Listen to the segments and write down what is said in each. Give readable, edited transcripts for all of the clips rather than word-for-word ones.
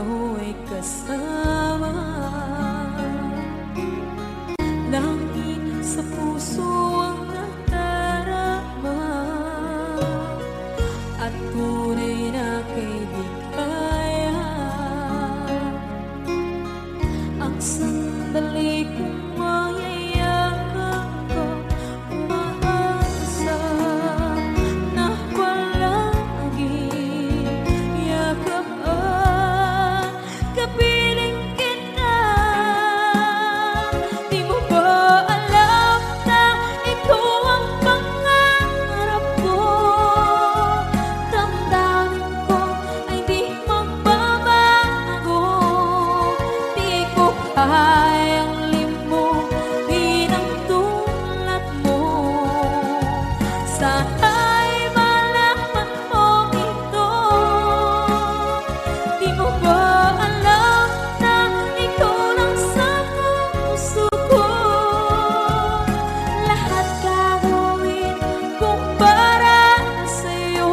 ikaw ay kasama. Langit sa puso ang nadarama, at tunay na kaibigan. Ang sandali kong mayayakap ko, umaasa na palagi yakap at kapiling kita. Di mo ba alam na ito ang pangarap ko? Damdamin ko ay di magbabago. Di ko kayang limutin ang tulad mo. Sana'y malaman mo ito. Di mo ba alam na ikaw lang sa puso ko? Lahat gagawin kung para sa'yo.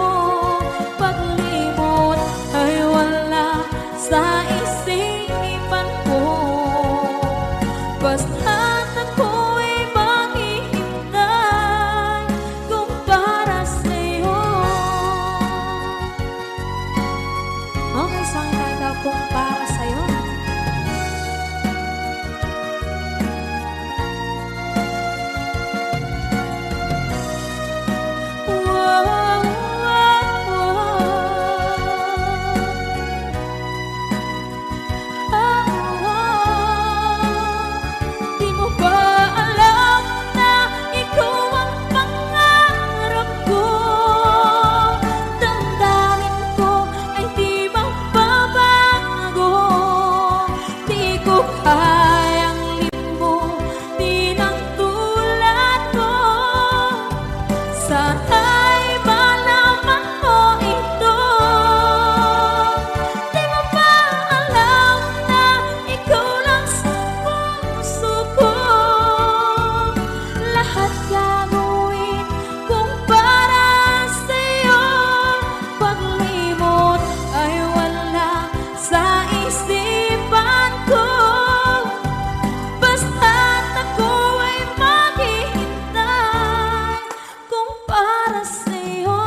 Paglimot ay wala sa isipan ko. Basta't ako'y maghihintay kung para sa'yo. Okay, saan ka daw kung para sa'yo? Wow, wow, Di mo ba alam na ikaw ang pangarap ko? Damdamin ko ay di magbabago. Di ko kayang limutin ang tulad ko. Sana'y malaman mo ito. Di mo ba alam na ikaw lang sa puso ko? Lahat gagawin kung para sa'yo. Paglimot ay wala sa isipan ko. Basta't ako ay maghihintay kung para sa'yo.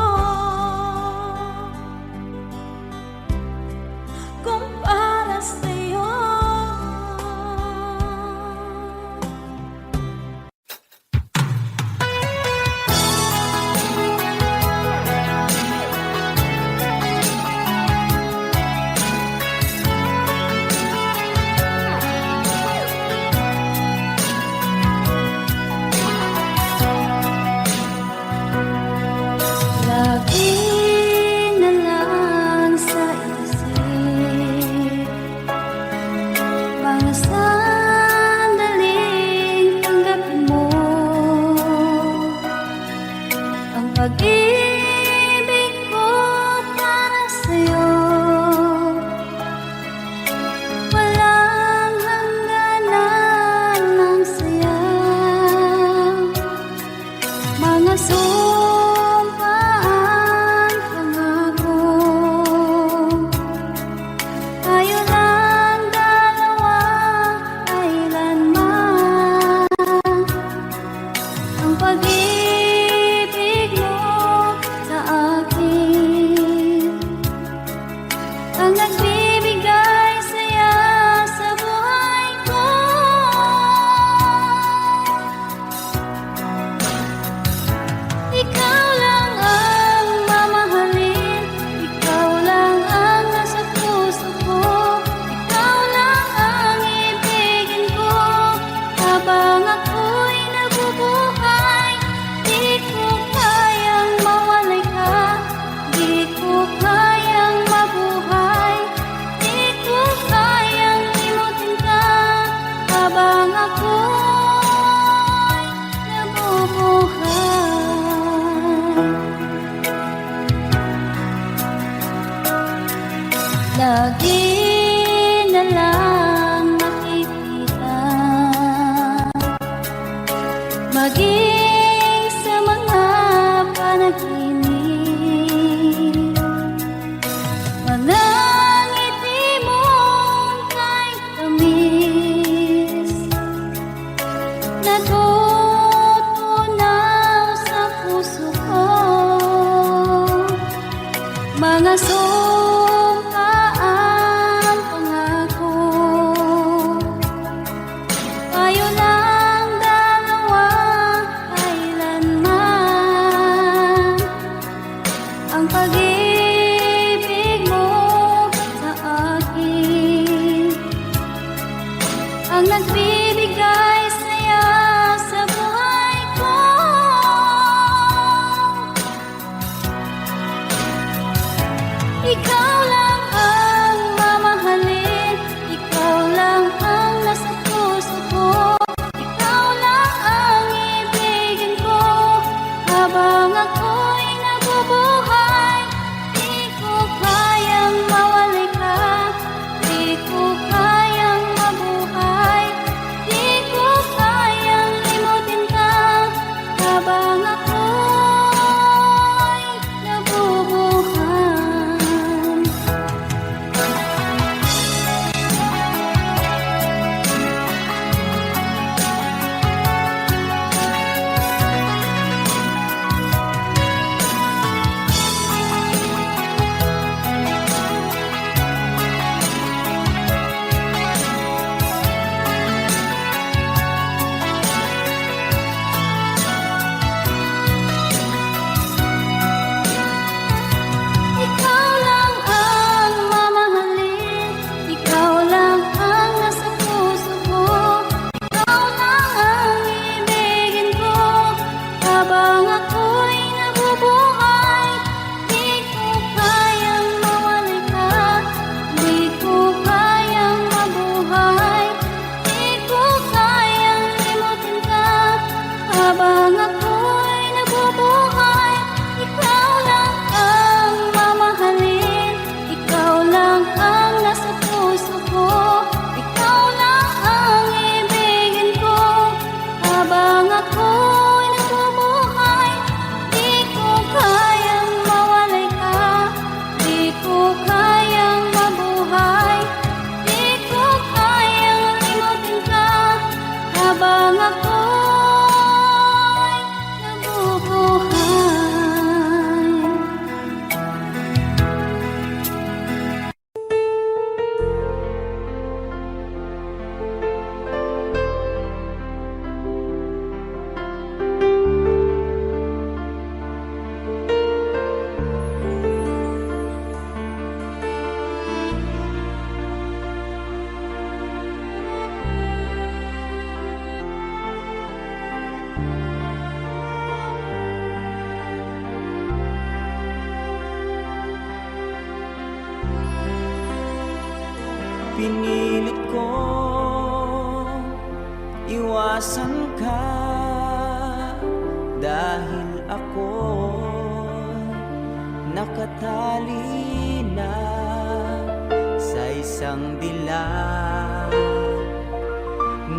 Kung para sa'yo. Lagi na lang sa isip mga sandaling tanggapin mo ang pag-ibig ko para sa'yo. Walang hangganan ng saya, mga sumpaan, pangako. Tayo lang dalawa kailanman. Ang pag-ibig mo sa akin ang nagbibigay saya sa buhay ko. Ikaw lang ang mamahalin, ikaw lang ang nasa puso ko. Ikaw lang ang ibigin ko habang ako'y nabubuhay. Di ko kayang mawalay ka, di ko kayang mabuhay. Di ko kayang limutin ka habang ako'y nabubuhay. Lagi na lang makikita, maging sa mga panaginip, mga ngiti mo sumpa ang pangako. Tayo lang dalawa kailanman. Ang pag-ibig mo sa akin ang nagbibigay saya sa buhay ko. Ikaw lang ang mamahalin, ikaw lang ang nasa puso ko, ikaw lang ang ibigin ko habang ako'y nabubuhay. Di ko kayang mawalay ka, di ko kayang mabuhay, di ko kayang limutin ka habang ako'y nabubuhay. Ikaw lang ang mamahalin, ikaw lang ang nasa puso ko, ikaw lang ang ibigin ko habang ako'y nabubuhay. Di ko kayang mawalay ka, di ko kayang mabuhay, di ko kayang limutin ka habang ako'y nabubuhay. Ikaw lang ang mamahalin, ikaw lang ang nasa puso ko, ikaw lang ang ibigin ko habang ako'y nabubuhay. Di ko kayang mawalay ka, di ko kayang mabuhay, di ko kayang limutin ka habang ako'y nabubuhay. Pinilit ko iwasan ka dahil ako nakatali na sa isang dilag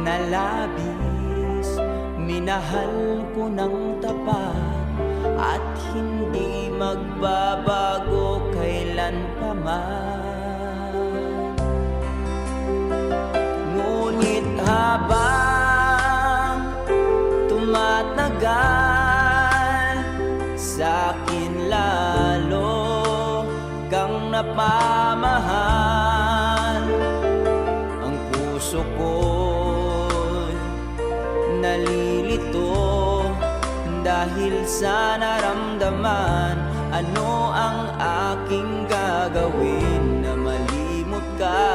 na labis. Minahal ko ng tapat at hindi magbabago kailan pa man. Ngunit habang tumatagal, sa'kin lalo kang napamahal. Ang puso ko'y nalilito dahil sa naramdaman. Ano ang aking gagawin na malimot ka?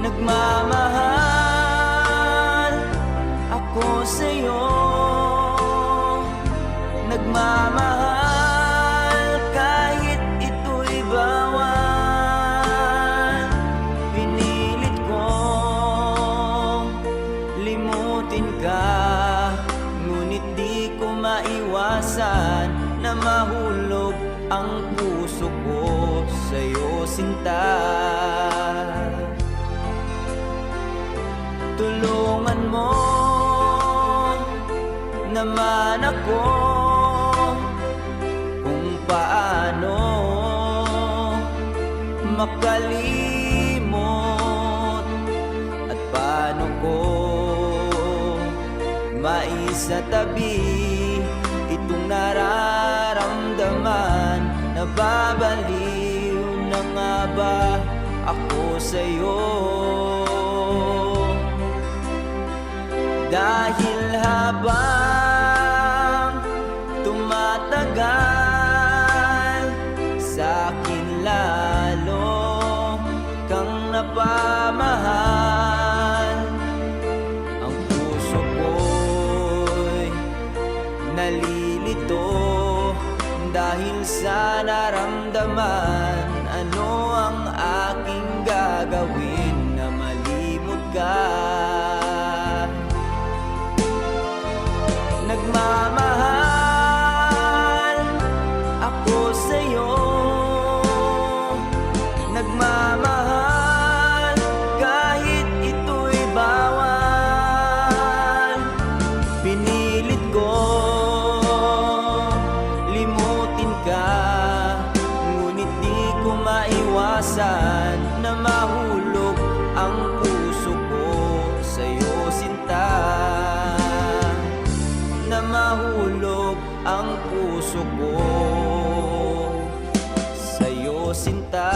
Nagmamahal ako sa'yo, nagmamahal kahit ito'y bawal. Pinilit kong limutin ka, ngunit di ko maiwasan na mahulog ang puso ko sa'yo, sinta. Tulungan mo naman ako kung paano makalimot at paano ko maisatabi itong nararamdaman. Nababaliw na nga ba ako sa'yo? Dahil habang tumatagal, sa'kin lalo kang napamahal. Ang puso ko'y nalilito dahil sa naramdaman. Ano ang aking gagawin na malimot ka? Nagmamahal ako sa'yo, nagmamahal kahit ito'y bawal. Pinilit ko limutin ka, ngunit di ko maiwasan na mahulog ang puso ko sa'yo, sinta. Na mahulog ang puso ko sa'yo, sinta.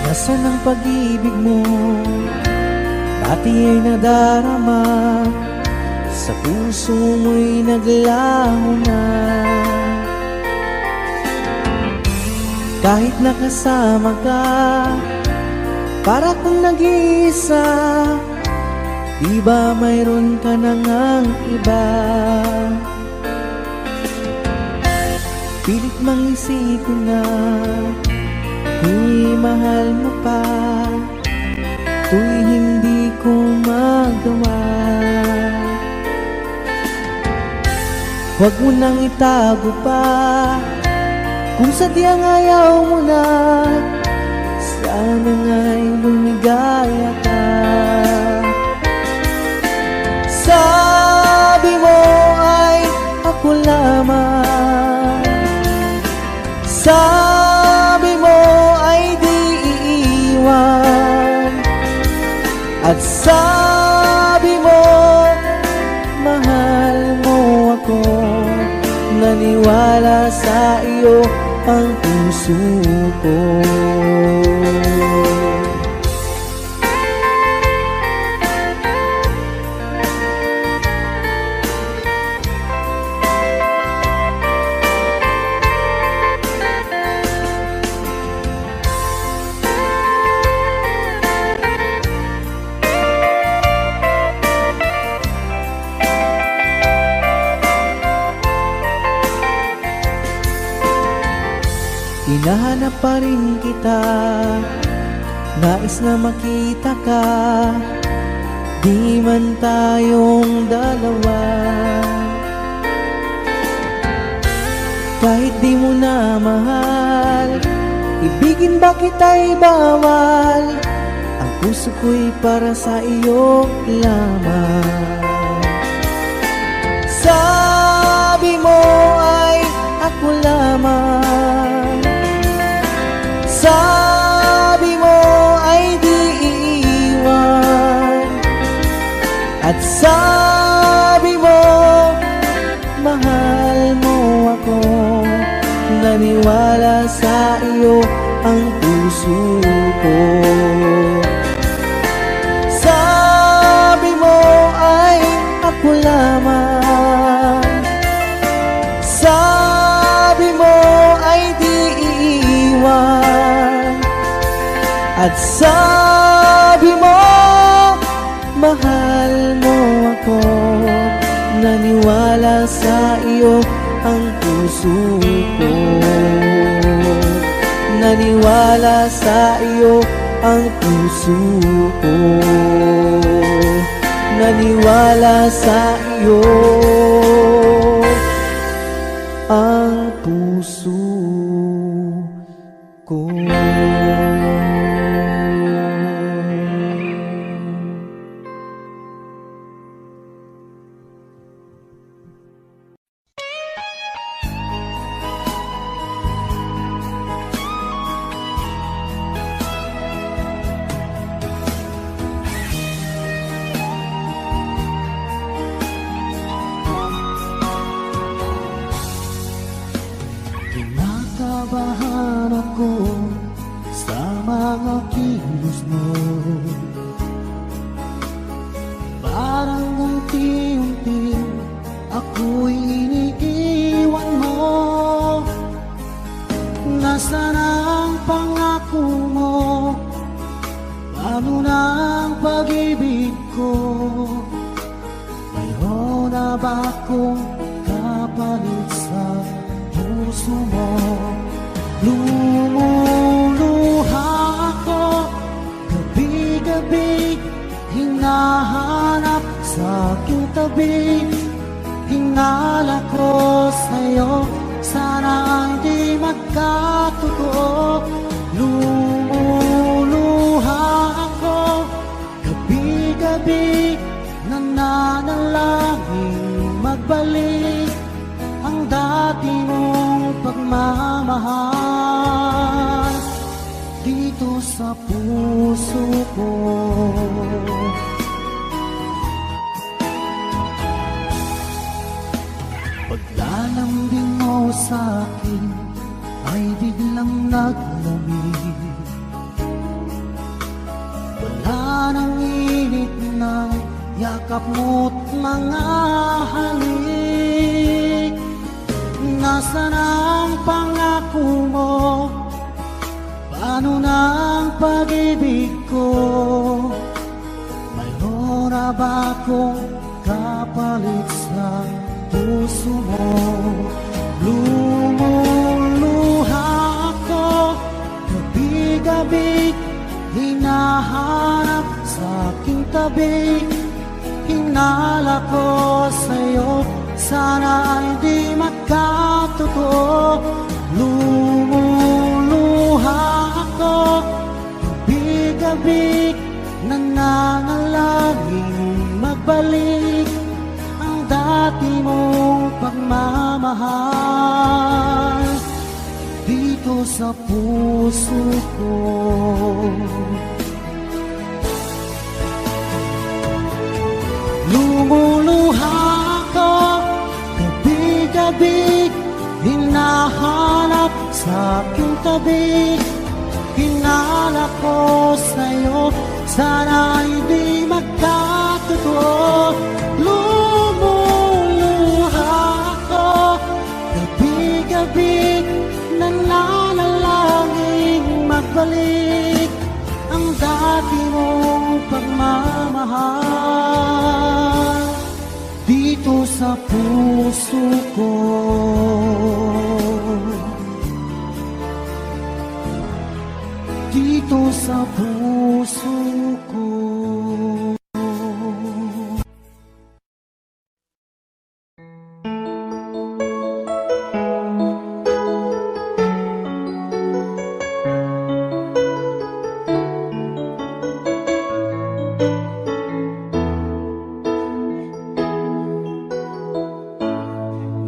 Nasaan ang pag-ibig mo? Dati ay nadarama, sa puso mo'y naglaho na. Kahit nakasama ka, para kang nag-iisa. Di ba mayroon ka na ngang iba? Pilit mang isipin na di mahal mo pa, to'y hindi ko magawa. Huwag mo nang itago pa, kung sadyang ayaw mo na, sana nga'y lumigaya ka. Sabi mo ay ako lamang, sabi mo ay di iiwan, at sabi mo mahal mo ako. Naniwala sa iyo ang puso ko. Hinahanap pa rin kita, nais na makita ka, di man tayong dalawa. Kahit di mo na mahal, ibigin ba kita'y bawal? Ang puso ko'y para sa iyo lamang. Sabi mo ay ako lamang, sabi mo ay di iiwan, at sabi mo mahal mo ako. Naniwala sa iyo ang puso ko. Sabi mo ay ako lamang, sabi mo ay di iiwan, at sabi mo mahal mo ako. Naniwala sa iyo ang puso ko. Naniwala sa iyo ang puso ko. naniwala sa iyo ang puso ko. Kinakabahan ako sa mga kilos mo, parang unti-unti ako'y iniiwan mo. Nasaan ang pangako mo? Paano na ang pag-ibig ko? Mayroon na ba akong kapalit sa puso mo? Lumuluha ako gabi-gabi, hinahanap sa aking tabi. Hinala ko sa'yo, sana hindi magkatotoo. Lumuluha ako gabi-gabi, nananalangin magbalik ang dati mong pagmamahal dito sa puso ko. Paglalambing mo sa'kin ay biglang naglamig, wala nang init ng yakap mo't mga halik. Nasaan ang pangako mo? Paano na ang pag-ibig ko? Mayroon na ba akong kapalit sa puso mo? Lumuluha ako gabi-gabi, hinahanap sa aking tabi. Hinala ko sa'yo, sana hindi magkatotoo. Lumuluha ako gabi-gabi, nananalangin magbalik ang dati mong pagmamahal dito sa puso ko. Lumuluha ako gabi-gabi, hinahanap sa aking tabi. Hinala ko sa'yo, sana hindi magkatotoo. Lumuluha ako gabi-gabi, nananalangin magbalik ang dati mong pagmamahal dito sa puso ko. Dito sa puso ko.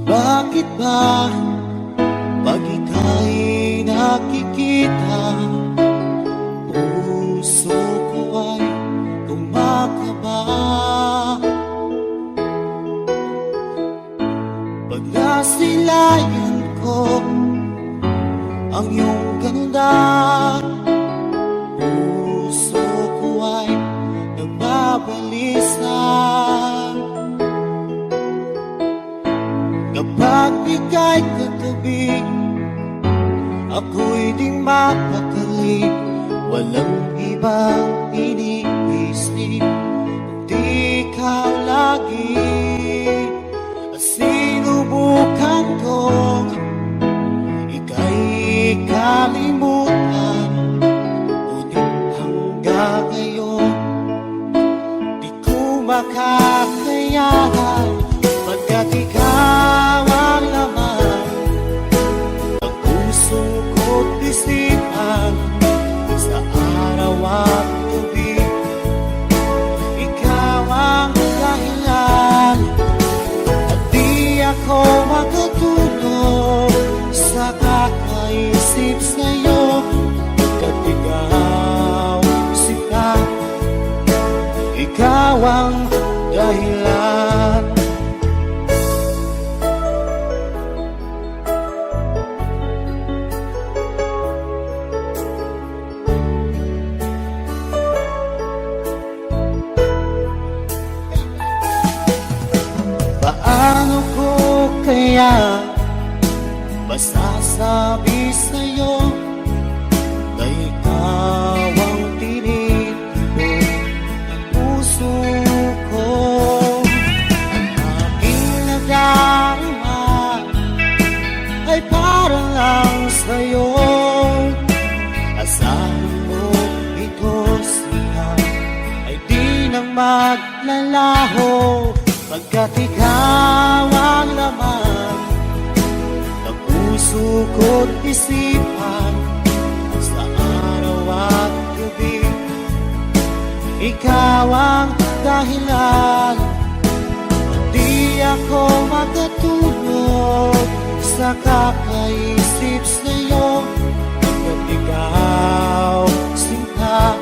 Bakit ba pag ika'y nakikita, puso ko ay kumakaba? Pag nasilayan ko ang iyong ganda, puso ko ay nagbabalisa. Kapag ika'y katabi, ako'y di mapakali. Walang ibang iniisip, di ikaw lagi. Sinubukan ko ika'y kalimutan, ngunit hanggang ngayon di ko kaisipan sa araw at gabi. Ikaw ang dahilan at di ako makatulog sa kakaisip sa'yo. At ikaw, sika, ikaw ang dahilan. Paano ko kaya masasabi sa'yo na ikaw ang tinitilo ng puso ko? Ang aking nadarama ay para lang sa'yo. Asahan mo ito siya ay di na maglalaho, pagkat ikaw ang laman ng puso ko't isipan sa araw at gabi. Ikaw ang dahilan at di ako makatulog sa kakaisip sa'yo. Pagkat ikaw, sinta,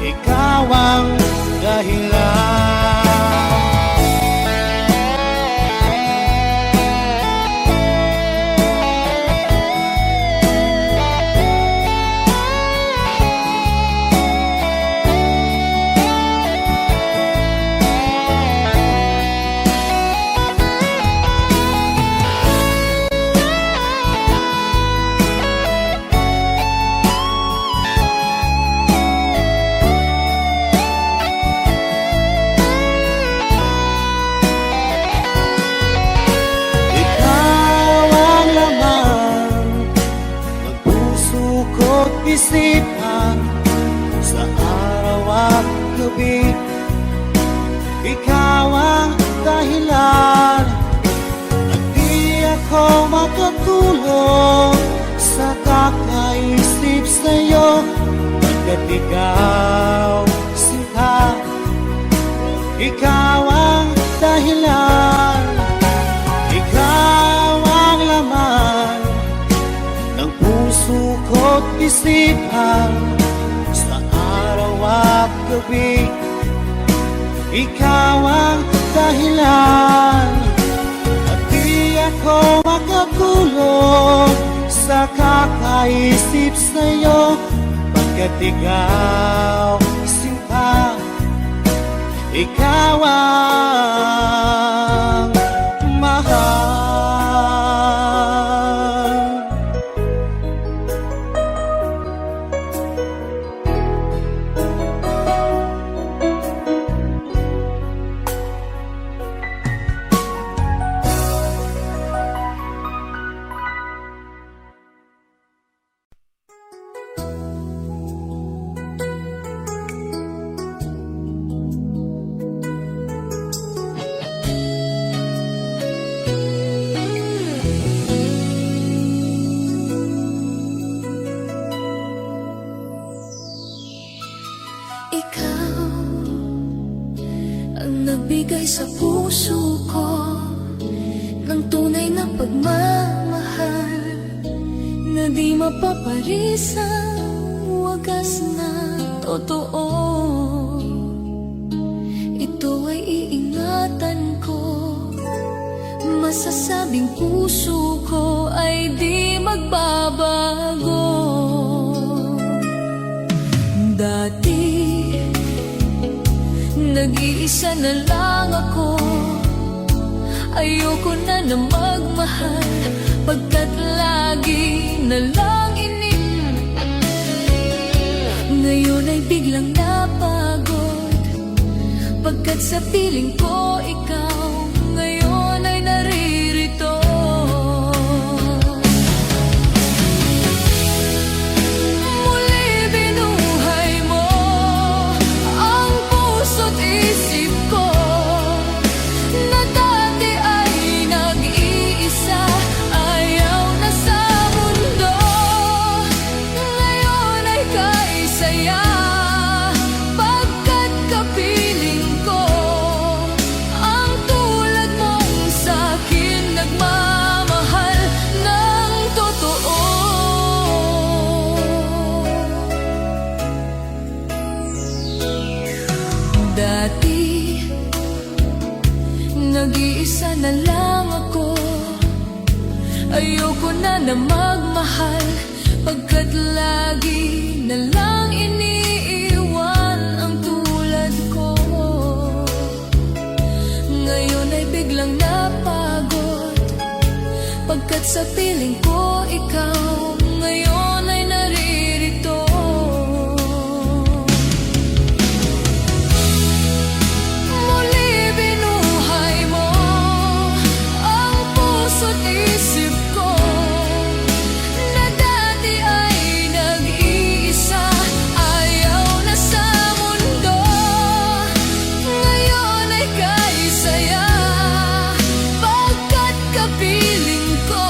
ikaw ang dahilan. Isipan sa araw at gabi. Ikaw ang dahilan at di ako makatulog sa kakaisip sa'yo. Pagkat ikaw, sinta, ikaw ang dahilan. Ikaw ang laman ng puso ko't isipan sa araw at gabi. Ikaw ang dahilan at di ako makatulog sa kakaisip sa'yo. Pagkat ikaw, sinta, ikaw ang mahal. Nagbigay sa puso ko ng tunay na pagmamahal na di mapaparisan, wagas na totoo. Ito ay iingatan ko, masasabing puso ko ay di magbabago. Dati nag-iisa na lang ako, ayoko na na magmahal, pagkat lagi na lang ngayon ay biglang napagod, pagkat sa piling ko ikaw ngayon ay naririto. Ayaw na sa mundo. Ayoko na na magmahal, pagkat lagi na lang iniiwan ang tulad ko. Ngayon ay biglang napagod, pagkat sa piling ko ikaw ngayon ay naririto. Muli binuhay mo ang puso't isip ko, na dati ay nag-iisa, ayaw na sa mundo. Ngayon ay kaisaya, pagkat kapiling ko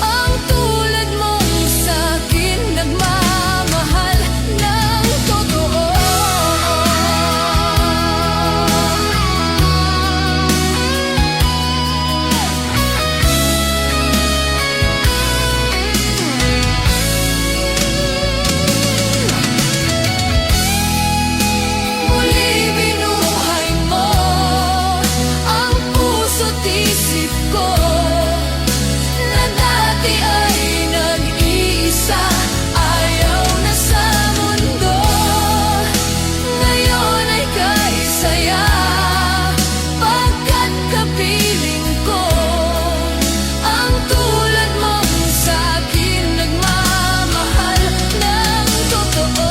ang tulad mong sa'kin nagmamahal ng totoo. Muli binuhay mo ang puso't isip ko, na dati ay nag-iisa, ayaw na sa mundo. Ngayon ay kaisaya, pagkat kapiling ko ang tulad mong sa'kin nagmamahal ng totoo.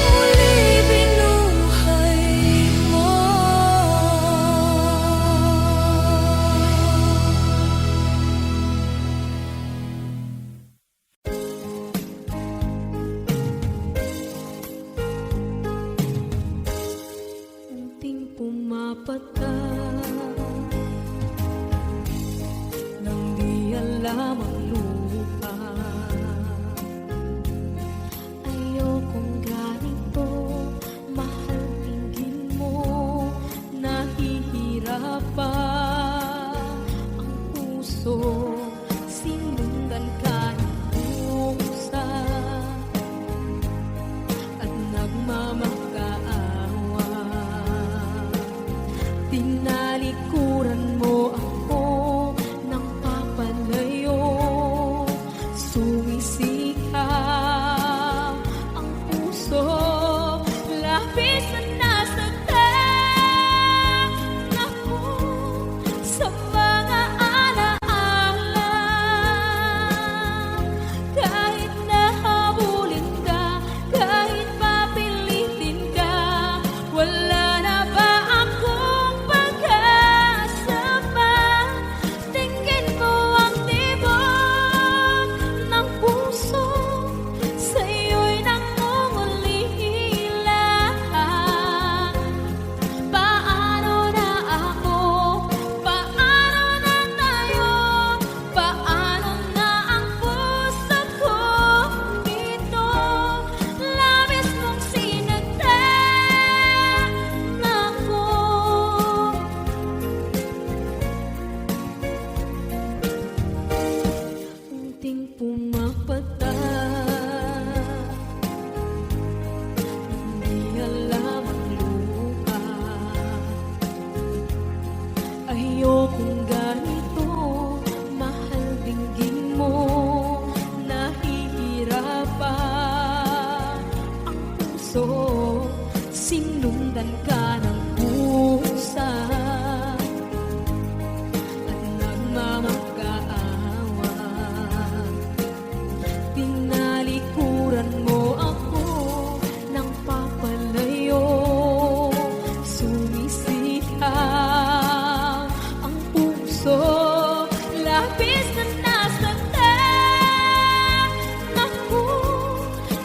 Muli binuhay mo. Unting pumapata nang di alam ang lupa. Ayokong ganito, mahal, tingin mo, nahihirapan ang puso, sinundan ka ng pusa at nagmamakaawa. Tinalikuran mo ako ng papalayo, sumisikap ang puso, labis na nasaktan ako sa mga alaala. Kahit nahabulin ka, kahit papilitin ka, wala na ba akong pag-asa pa? Tingin mo ang tibok ng puso, sa'yo'y nangungulila. Paano na ako? Paano na tayo? Paano na ang puso ko dito? Labis mong sinagdan ako. Unting pumapata, hindi alam ang lupa. Ayokong ganito, mahal, dinggin mo, nahihirapan ang puso, sinundan ka ng pusa at nagmamakaawa. Tinalikuran mo ako ng papalayo, sumisikap ang puso, labis na nasaktan ako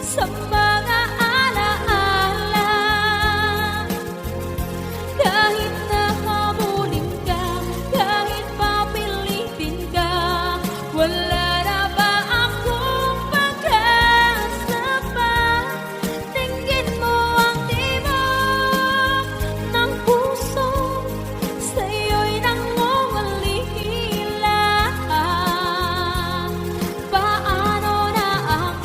sa mga alaala. Kahit nahabulin ka, kahit papilitin ka, wala na ba akong pag-asa pa? Tingin mo ang tibok ng puso, sa'yo'y nangungulila. Paano na ako?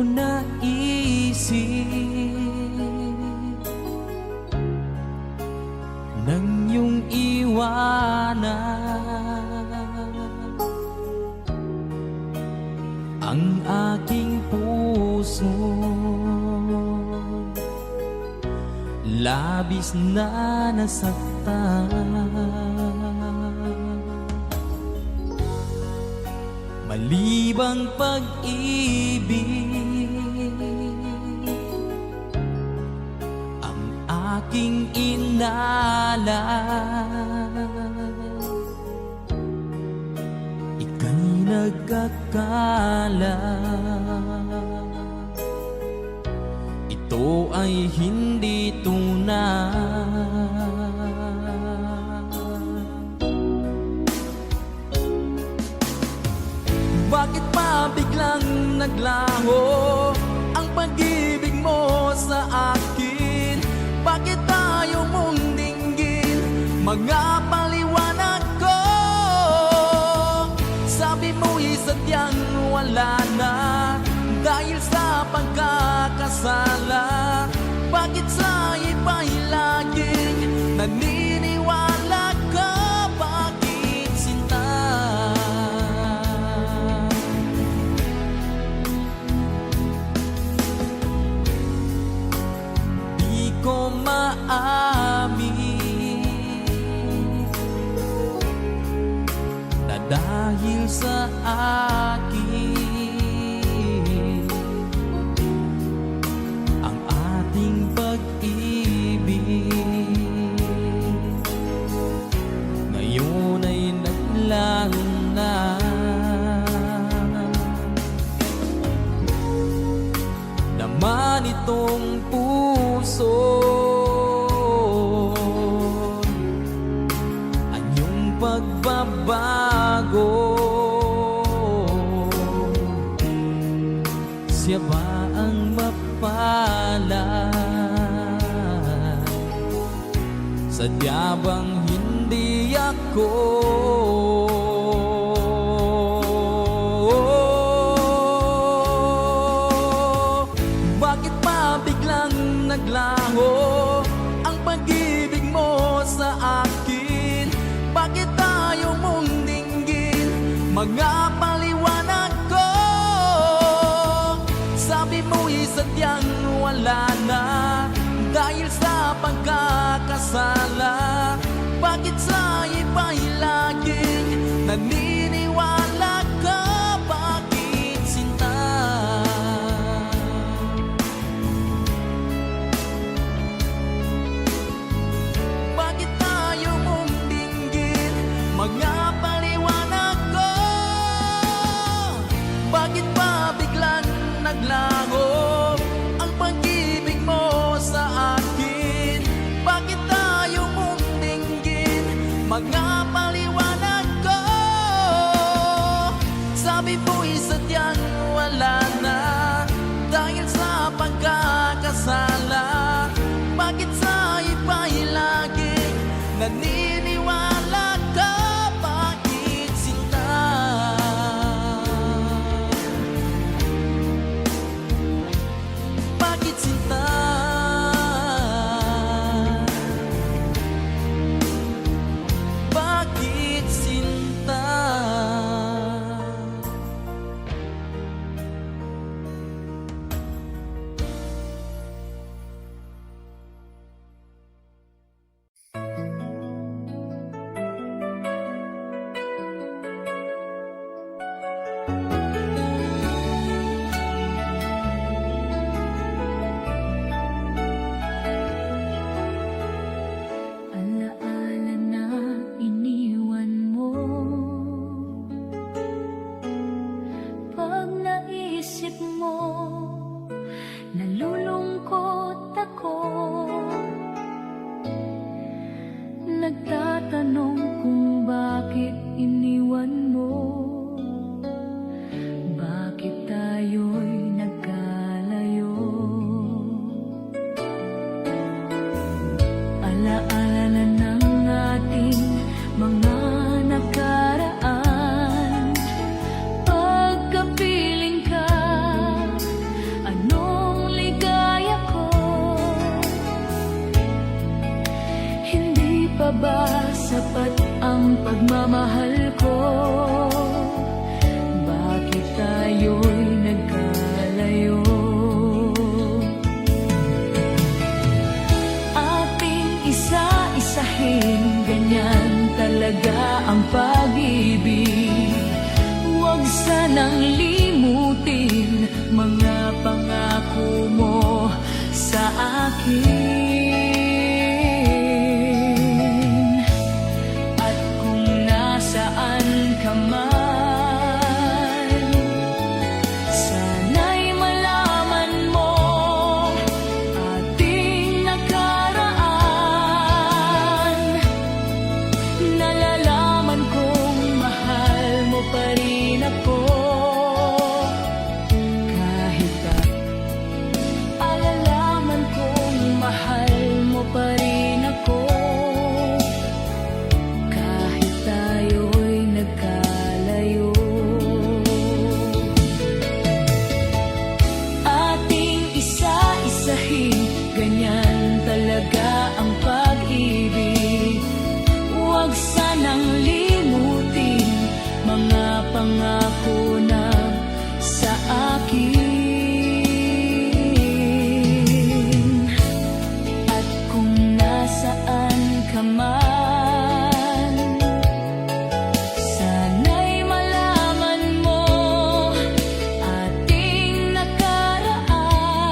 naisip nang iyong iwanan ang aking puso. Labis na nasaktan, malibang pag-ibig ang aking inalan. Ika'y nagkakala ito ay hindi tunay. Bakit pa biglang naglaho ang pag-ibig mo sa akin? Bakit tayo mong dinggin mga paliwanag ko? Sabi mo'y sadyang wala na dahil sa pagkakasala. Bakit sa iba'y laging naniniwala ka? Bakit sinta? Di ko maamin na dahil sa akin ang ating pag-ibig ngayon ay naglaho na. Naman itong puso anyong pagbabago. Siya ba ang mapalad? Sadya bang hindi ako? Bakit pa biglang naglaho ang pag-ibig mo sa akin? Bakit tayo mong dinggin mga paliwanag ko? Sabi mo'y sadyang wala na dahil sa pagkakasala. Bakit sa iba'y laging naniniwala ka? Bakit sinta? Bakit tayo mong dinggin mga paliwanag ko? Bakit pa biglang naglaho ang pag-ibig mo sa akin? Bakit tayo mong dinggin mga paliwanag ko? Sabi mo'y sadyang wala na dahil sa pagkakasala. Bakit sa iba'y laging naniniwala ka? Bakit sinta? Bakit sinta? Bakit sinta? pagmamahal ko. Bakit tayo'y nagkalayo? Ating isa-isahin, ganyan talaga ang pag-ibig. Huwag sanang limutin mga pangako mo sa akin. At kung nasaan ka man, sana'y malaman mo ating nakaraan. Nalalaman kong mahal mo pa rin ako. Alalaman kong mahal mo pa rin ako. Kahit tayo'y nagkalayo. Ating isa-isahin, ganyan talaga ang pag-ibig. Huwag sanang limutin mga pangako na sa akin. At kung nasaan ka man, sana'y malaman mo ating nakaraan.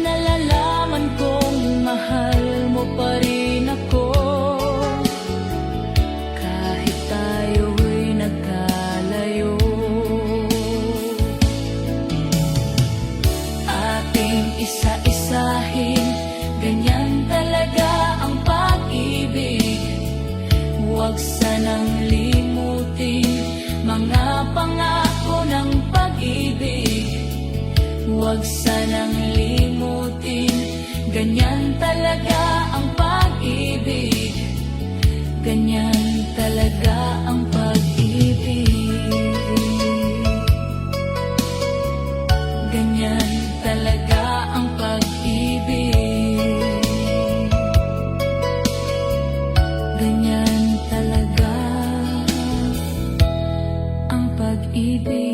Nalalaman kong mahal mo pa rin ako. Kahit tayo'y nagkalayo. Ating isa-isahin, ganyan talaga ang pag-ibig. Huwag sanang limutin mga pangako ng pag-ibig. Huwag sanang limutin, ganyan talaga ang pag-ibig. Ganyan talaga ang pag-ibig. Ganyan talaga ang pag-ibig. Ganyan talaga ang pag-ibig.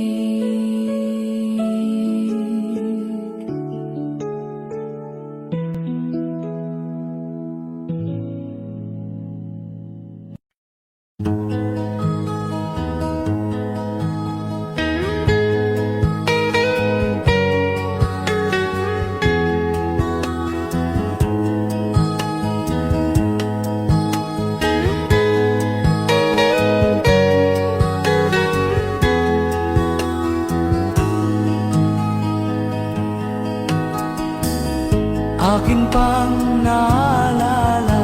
Akin pang naalala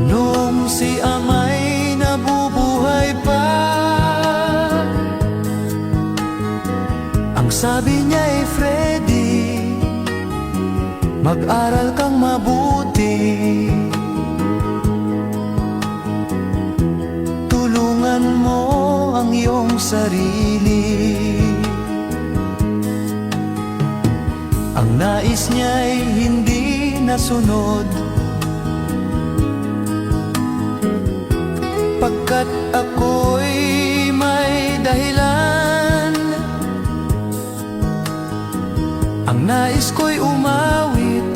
noong si ama'y nabubuhay pa. Ang sabi niya'y Freddy, mag-aral kang mabuti. Tulungan mo ang iyong sarili. Ang nais niya'y hindi nasunod, pagkat ako'y may dahilan. Ang nais ko'y umawit,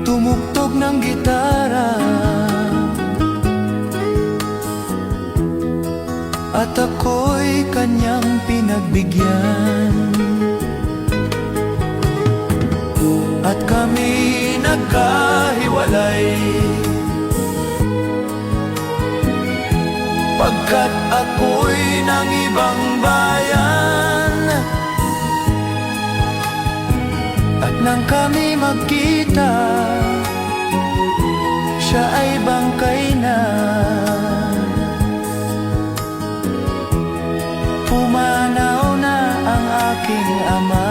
tumugtog ng gitara, at ako'y kanyang pinagbigyan. At kami nagkahiwalay, pagkat ako'y ng ibang bayan. At nang kami magkita, siya ay bangkay na. Pumanaw na ang aking ama.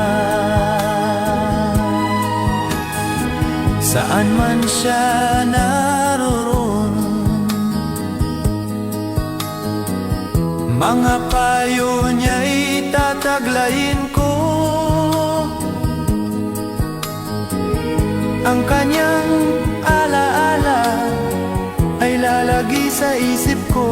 Saan man siya naroon, mga payo niya'y tataglayin ko. sa isip ko.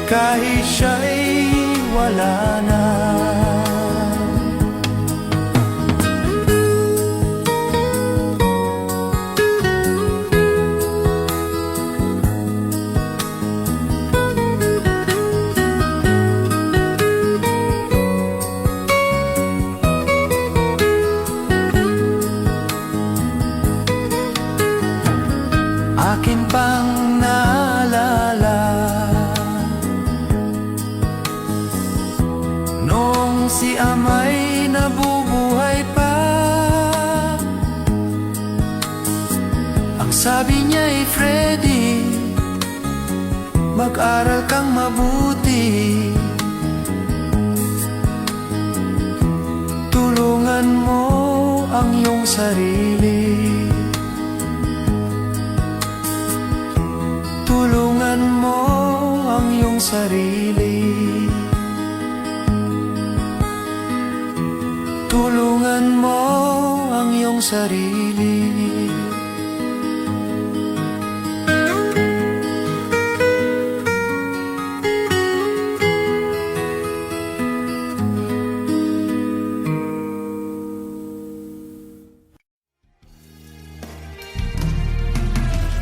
Kahit siya'y wala na. Akin pang naalala noong si ama'y nabubuhay pa. Ang sabi niya'y Freddy, mag-aral kang mabuti, tulungan mo ang iyong sarili. Tulungan mo ang iyong sarili. Tulungan mo ang iyong sarili.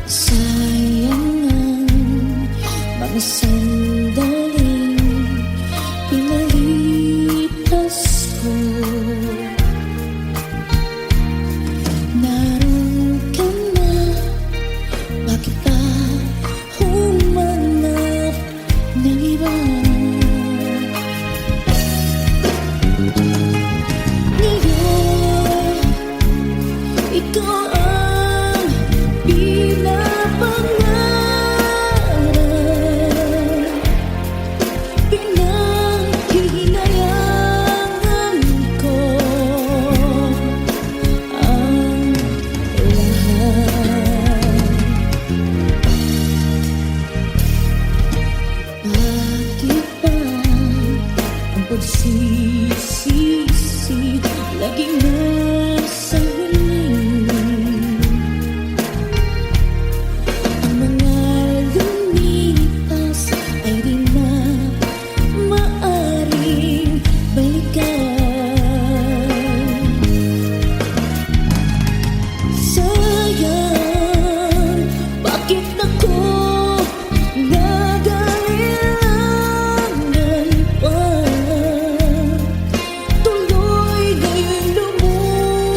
Sayang ang mga sandaling pinalipas ko. Naroon ka na, bakit pa humanap ng iba? Ngayon, ikaw ang pinapangarap, pinanghihinayangan ko ang lahat. Bakit ba ang pagsisisi laging nasa huli? Ang mga lumipas ay di na maaring balikan. Sayang, bakit ako nagailangan pa? Tuloy ngayon lumuha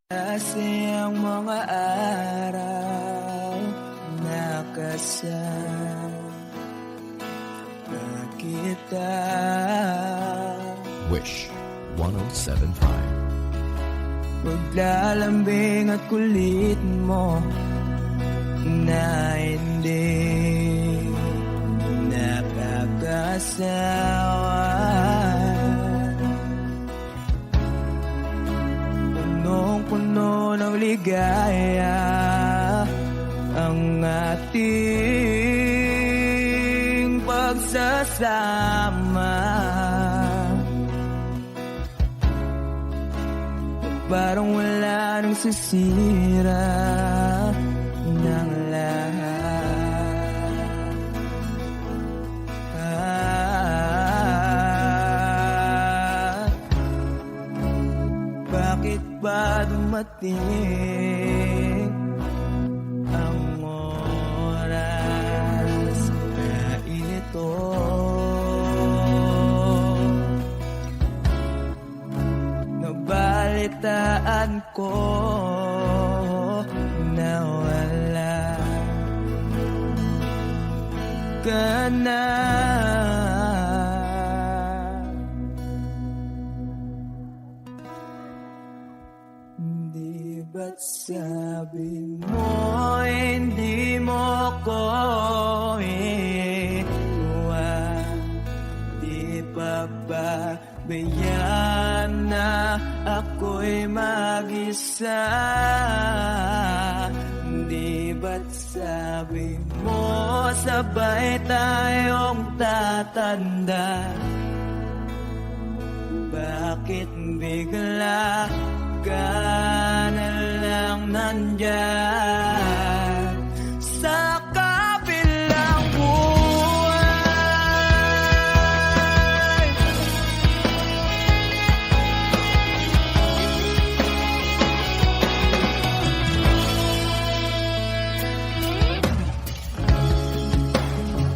Kasi ang mga araw nakasama kita. Wish 1075. Paglalambing at kulit mo na hindi nakakasawa. maligaya ang ating pagsasama. Parang wala nang sisira ng lahat. Bakit ba dumating ang oras na ito? Nabalitaan ko na wala ka na. Di ba't sabi mo hindi mo ko iwan? Di pa ba bayaan na ako'y mag-isa? Di ba't sabi mo sabay tayong tatanda? Bakit bigla ka na lang nandyan sa kabilang buhay?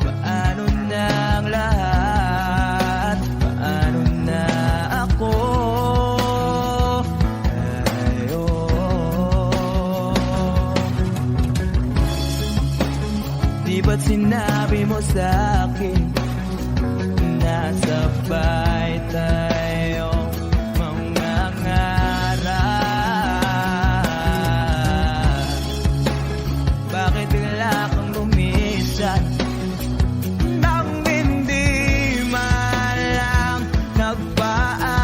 Paano na ang lahat? Paano na ako? Di ba't sinabi mo sa'kin na sabay tayong mangangarap? Bakit bigla kang lumisan nang hindi man lang nagpaalam?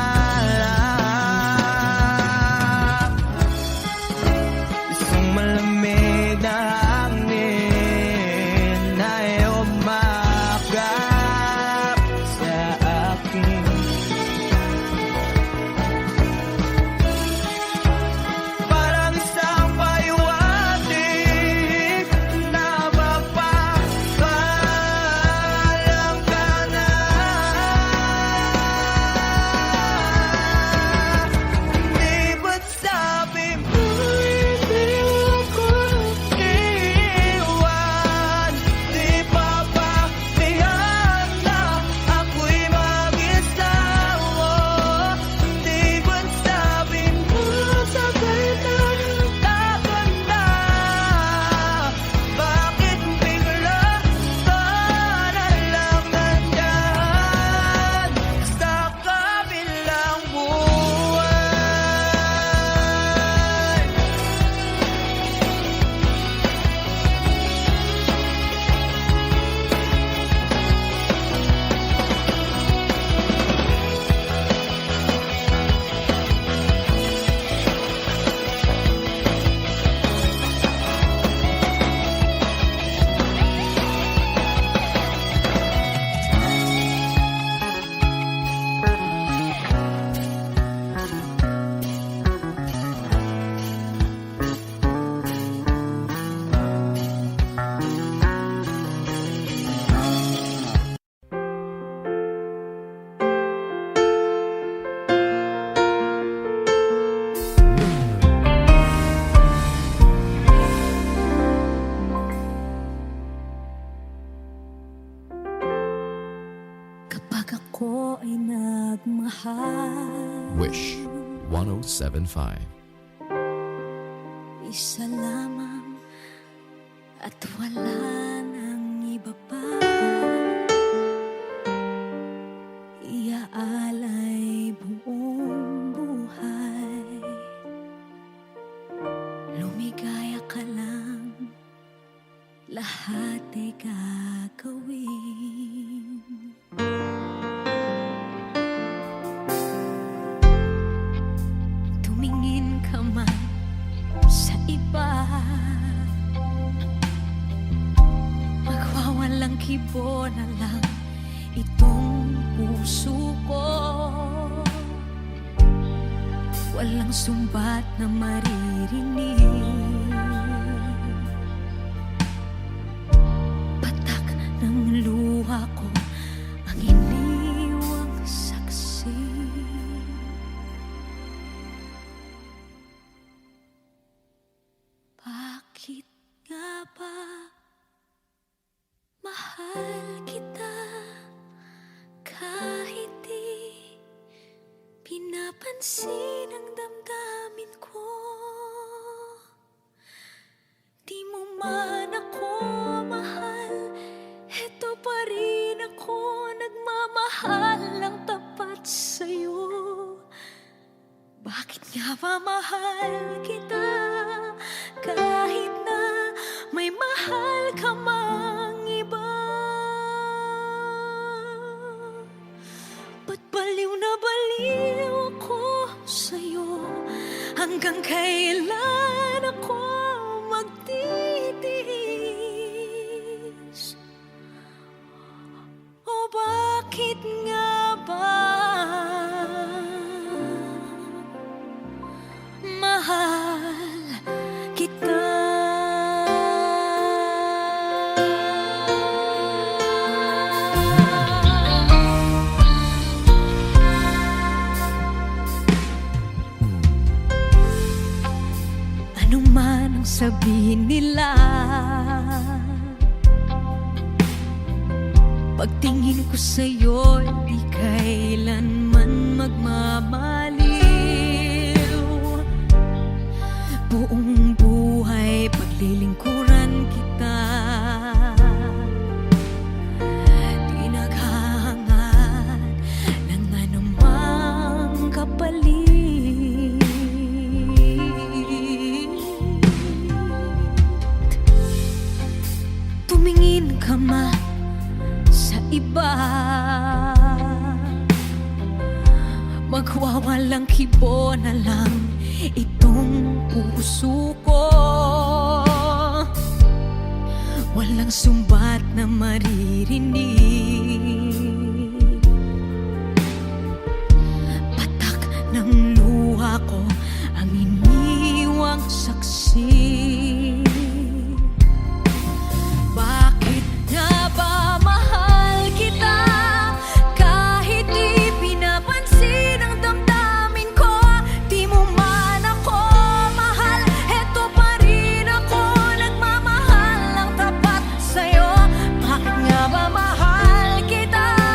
Isang malamig na hangin ay umakap sa akin. Parang isang paliwanag na mapapaalam ka na. Di ba't sabi mo hindi ako iwan? Di pa ba bayaan na ako'y mag-isa? Di ba't sabi mo sabay tayong tatanda? Bakit bigla ka na lang nandyan sa kabilang buhay? Kapag ako ay nagmahal, Wish 1075. isa lamang at wala nang iba pa. Iaalay buong buhay, lumigaya ka lang, lahat ay gagawin. Tumingin ka man sa kibo na lang itong puso ko. Walang sumbat na maririnig, patak ng luha ko ang iniwang saksi. Bakit nga ba mahal kita kahit di pinapansin ang damdamin ko? Di mo man ako mahal, eto pa rin ako nagmamahal ng tapat sa'yo. Bakit nga ba mahal kita kahit na may mahal ka mang iba? Ba't baliw na baliw ako sa'yo? Hanggang kailan ako magtitiis? O bakit nga ba mahal kita? Ano man ang sabihin nila, pagtingin ko sa'yo, di kailanman magmamaliw. Buong buhay paglilingkuran kita, di naghahangad ng anumang kapalit. Tumingin ka man sa iba, magwawalang kibo na lang itong puso ko. Walang sumbat na maririnig, patak ng luha ko ang iniwang saksi. Bakit nga ba mahal kita kahit di pinapansin ang damdamin ko? Di mo man ako mahal, eto pa rin ako nagmamahal ng tapat sa'yo. Bakit nga ba mahal kita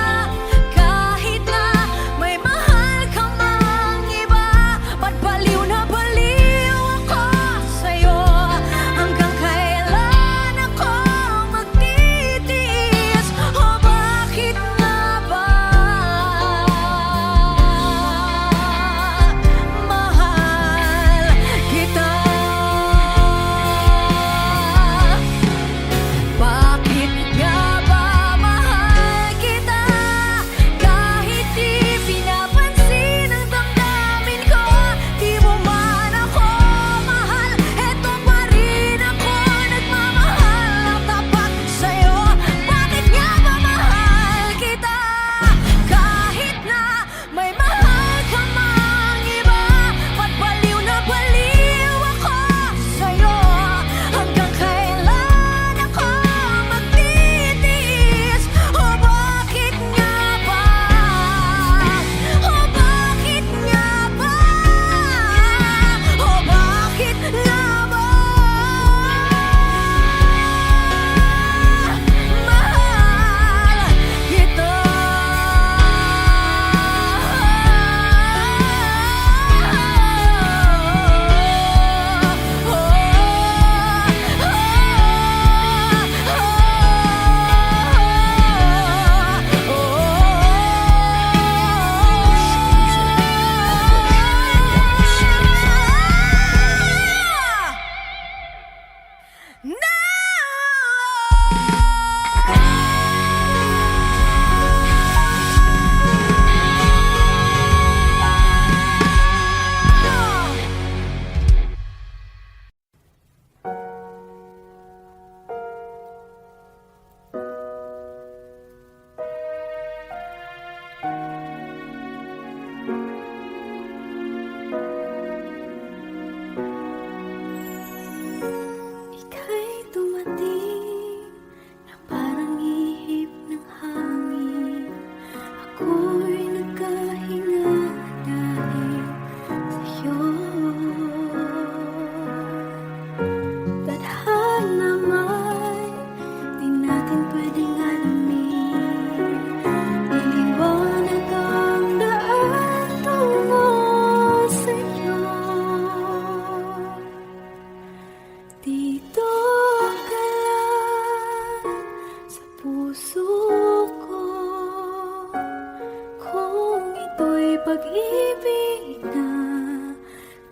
pag-ibig na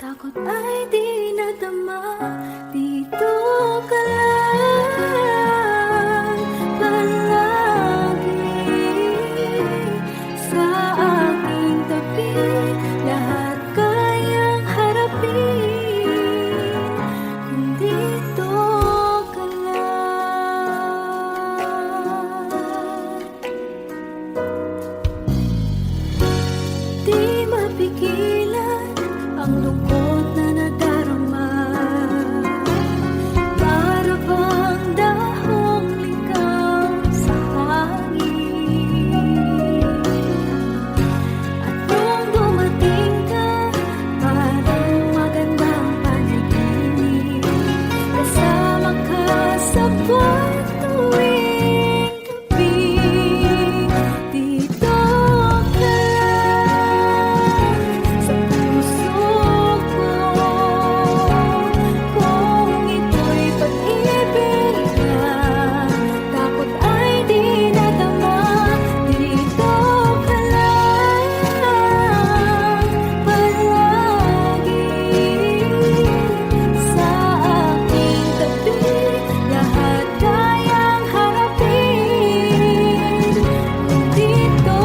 takot ay di nadama. Dito ka lang palagi sa aking tabi. Lahat kayang harapin kung dito ka lang. Di mapigilan ang lungkot na nadarama. Para bang dahong ligaw sa hangin. At nung dumating ka, parang magandang panaginip. Kasama ka sa buwan tuwing gabi. Dito ka sa puso ko. Kung ito'y pag-ibig na takot ay di nadama. Dito ka lang palagi sa aking tabi. Lahat kayang harapin kung dito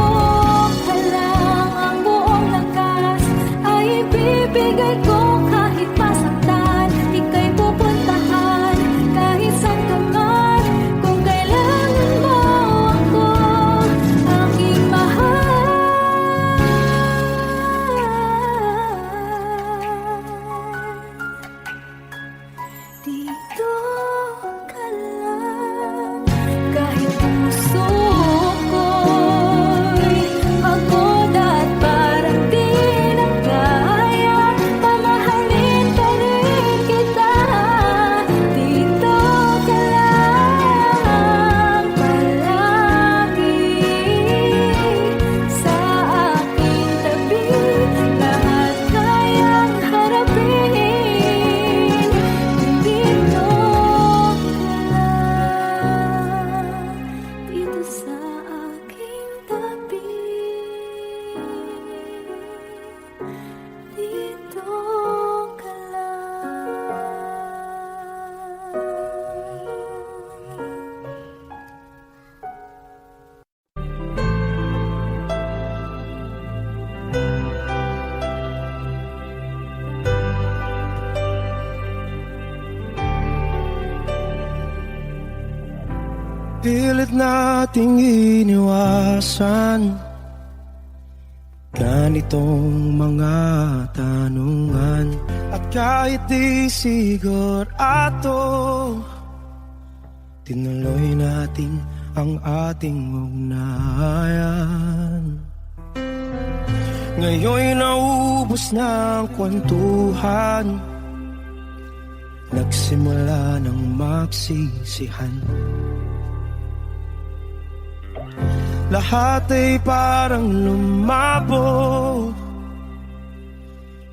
ka lang. Ang buong lakas ay ibibigay ko kahit masaktan. Ika'y pupuntahan kahit saan ka man. Kung kailangan mo ako, aking mahal. Dito ka lang. Kahit puso ko'y pagod at parang di na kaya, mamahalin pa rin kita. Dito ka lang palagi sa aking tabi. Lahat kayang harapin kung dito ka lang. Dito sa aking tabi. Dito ka Pilit nating iniwasan ganitong mga tanungan. At kahit di sigurado, tinuloy natin ang ating ugnayan. Ngayon'y naubos na ang kwentuhan, nagsimula ng magsisihan. Lahat ay parang lumabo,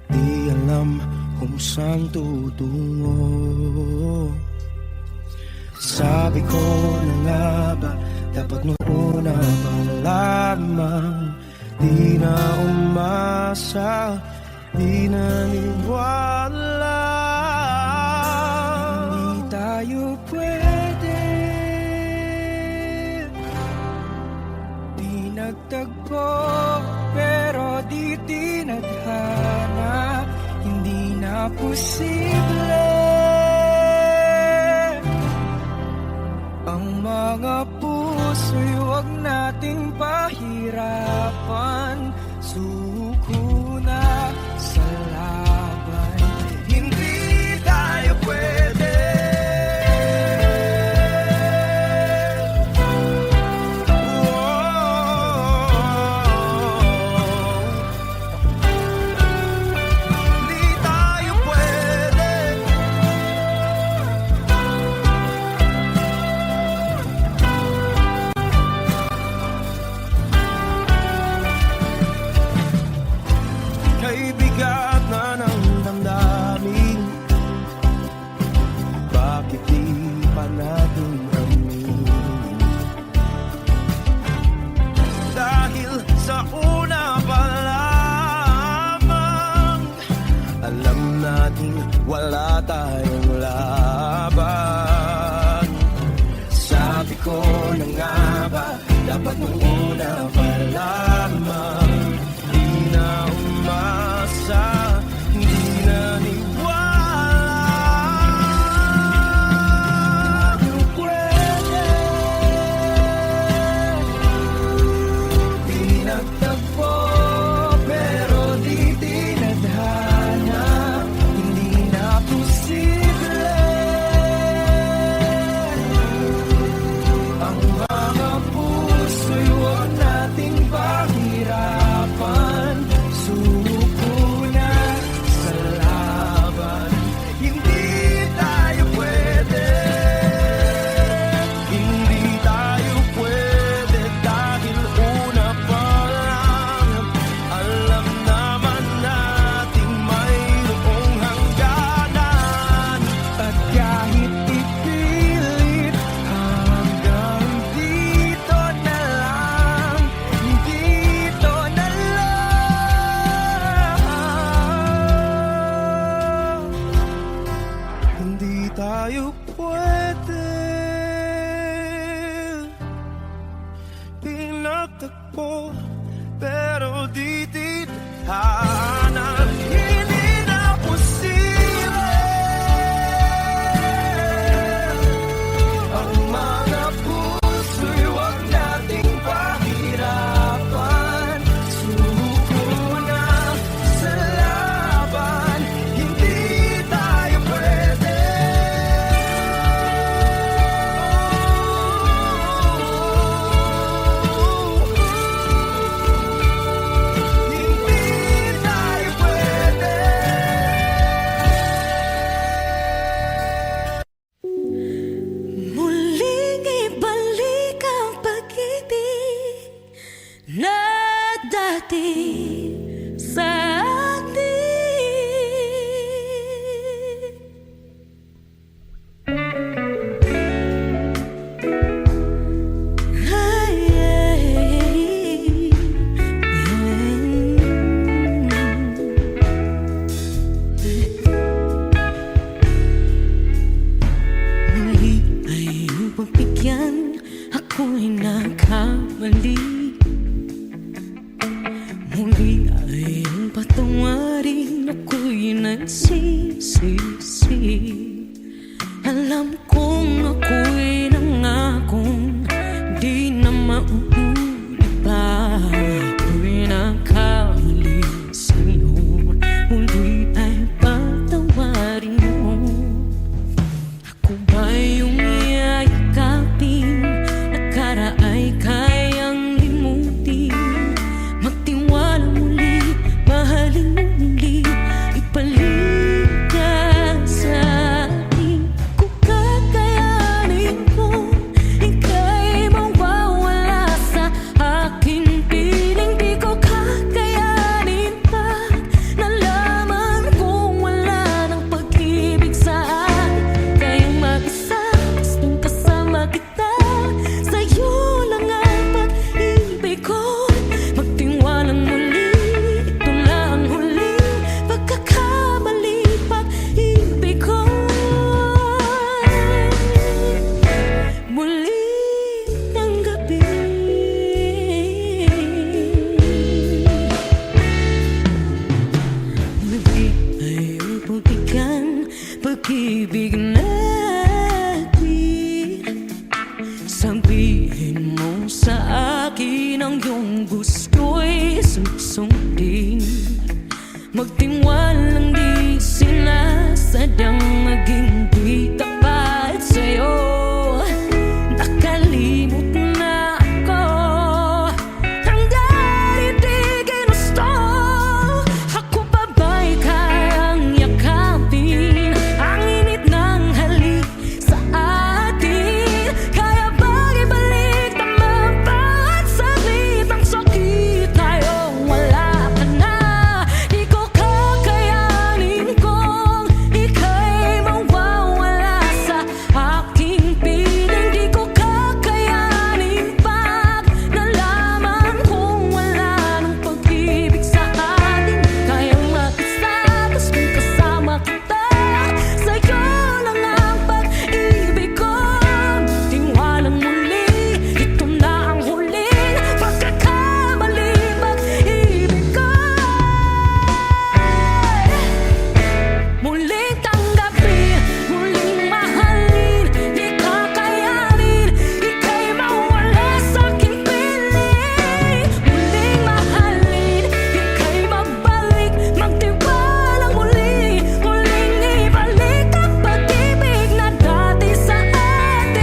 di alam kung saan tutungo. Sabi ko na nga ba, dapat noon na malamang. Di na umasa, di naniwala. Hindi tayo pwede, di nagtagpo, pero di tinadhana. Hindi na posible ang mga puso'y huwag nating pahirapan. Suko na sa laban, hindi tayo pwede. Hindi tayo pwede. Kay bigat na ng damdamin, bakit di pa natin aminin? Dahil sa una pa lang rin ako'y nagsisisi. Alam kong ako'y nangakong di na mauulit pa. Ako'y nakamali sa'yo, muli ay patawarin mo. Ako ba yung yayakapin, nakaraay kayang limutin? Magtiwala muli, mahalin muli, ibalik ka sa akin. Kung kakayanin ko, ika'y mawawala sa akin. Piling di ko kakayanin pa, nalaman kong wala ng pag-ibig sa akin. Kayang mag-isa, gustong kasama kita, sa'yo lang ang pag-ibig ko. Magtiwalang muli, ito na ang huling pagkakamali, pag-ibig ko. Muli ng gabi, muli ay ang pagbigan, pag-ibig natin. Sabihin mo sa akin ang iyong gusto'y susundin. Magtiwalang di sinasadyang maging di tapat sa'yo. Nakalimot na ako, hanggang di ginusto. Ako pa ba'y kayang yakapin ang init ng halik sa atin? Kaya ba'y ibalik tama bawat saglit ang sakit ngayong wala ka na? Di ko kakayanin kung ika'y mawawala sa aking piling. Di ko kakayanin pag nalaman kong wala ng pag-ibig sa atin. Kayang mag-isa, gustong kasama kita, sa'yo lang ang pag-ibig ko. Tiwalang muli, ito na ang huling pagkakamali, pag-ibig ko. Muling tanggapin, muling mahalin, di kakayanin, ika'y mawala sa aking piling. Muling mahalin, ika'y magbalik, magtiwalang muli, muling ibalik ang pag-ibig na dati sa atin.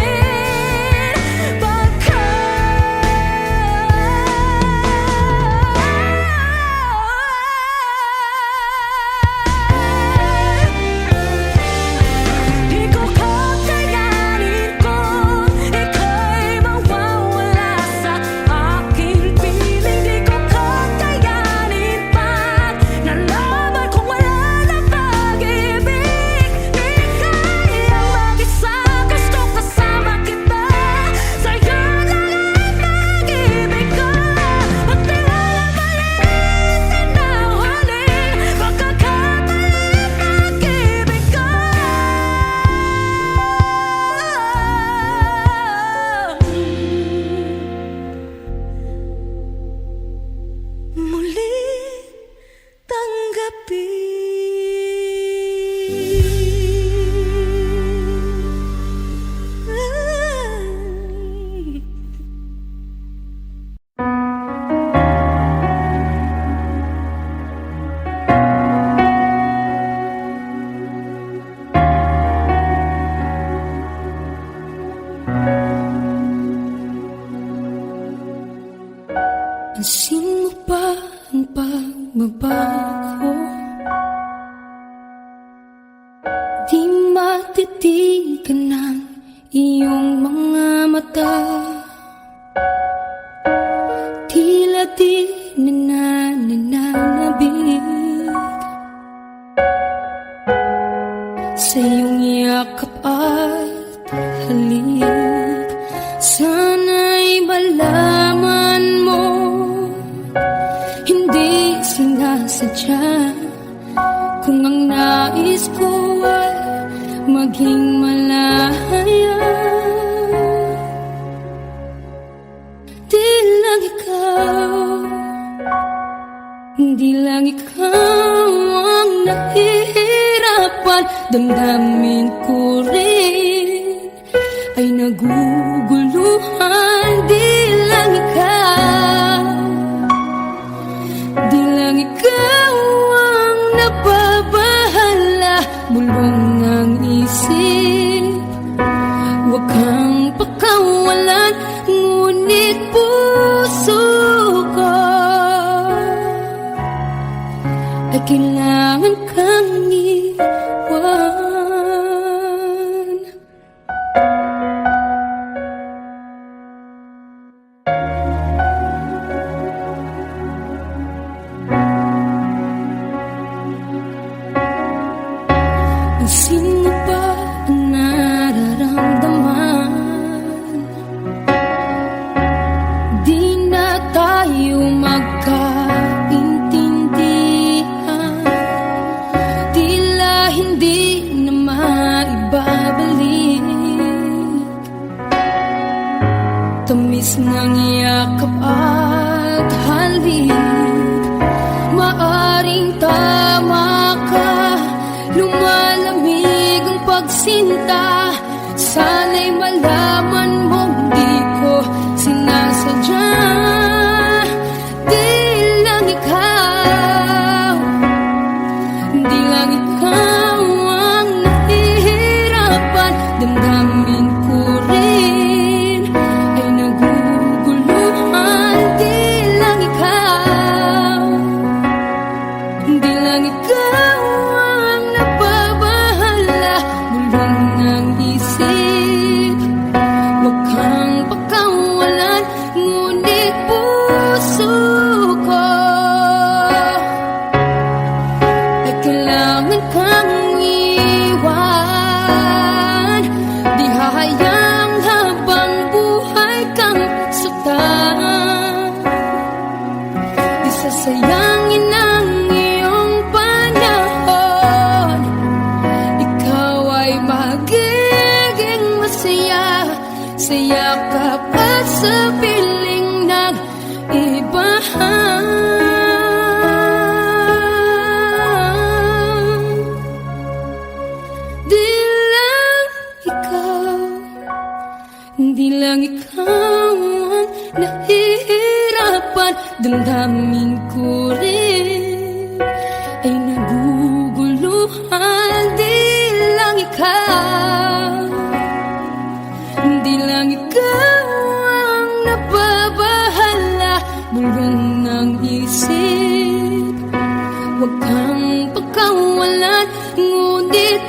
Di ko kakayanin kung ika'y mawawala sa aking piling. Di ko kakayanin pag nalaman kong wala na pag-ibig. Di kayang mag-isa, gusto kasama kita, sa'yo lang ang pag-ibig ko. Magtiwala maliit na huling pagkakamali, pag-ibig ko. Muli tanggapin. Pansin mo ba ang pagbabago? Di matitigan ng iyong mga mata. Tila di nananabig sa iyong yakap at halik. Sana'y malaman mo, hindi sinasadya. Kung ang nais ko ay maging malaya, di lang ikaw nahihirapan, damdamin ko rin ay naguguluhan. Di lang ikaw, di lang ikaw ang nababahala. Bulong ang isip, huwag kang pakawalan, ngunit puso ko ay kailangan kang iwan. Sino ba ang nararamdaman? Di na tayo magkaintindihan, tila hindi na maibabalik. Tamis ng yakap at halik, maaring tama ka. Lumalamig ang pagsinta, sana'y malaman mong di ko sinasadya. Di lang ikaw, di lang ikaw ang nahihirapan, damdamin ko rin ay naguguluhan. Di lang ikaw, di lang ikaw ang nababahala. Bulong ng isip, huwag kang pakawalan, ngunit puso ko ay kailangan kang iwan. Di hahayang habang buhay kang saktan, di sasayangin ang iyong panahon. Ikaw ay magiging masaya sa yakap at sa piling ng ibahan. Di lang ikaw, di lang ikaw ang nahihirapan, damdamin ko rin ay naguguluhan. Di lang ikaw, di lang ikaw ang nababahala. Bulong ng isip, huwag kang pakawalan, ngunit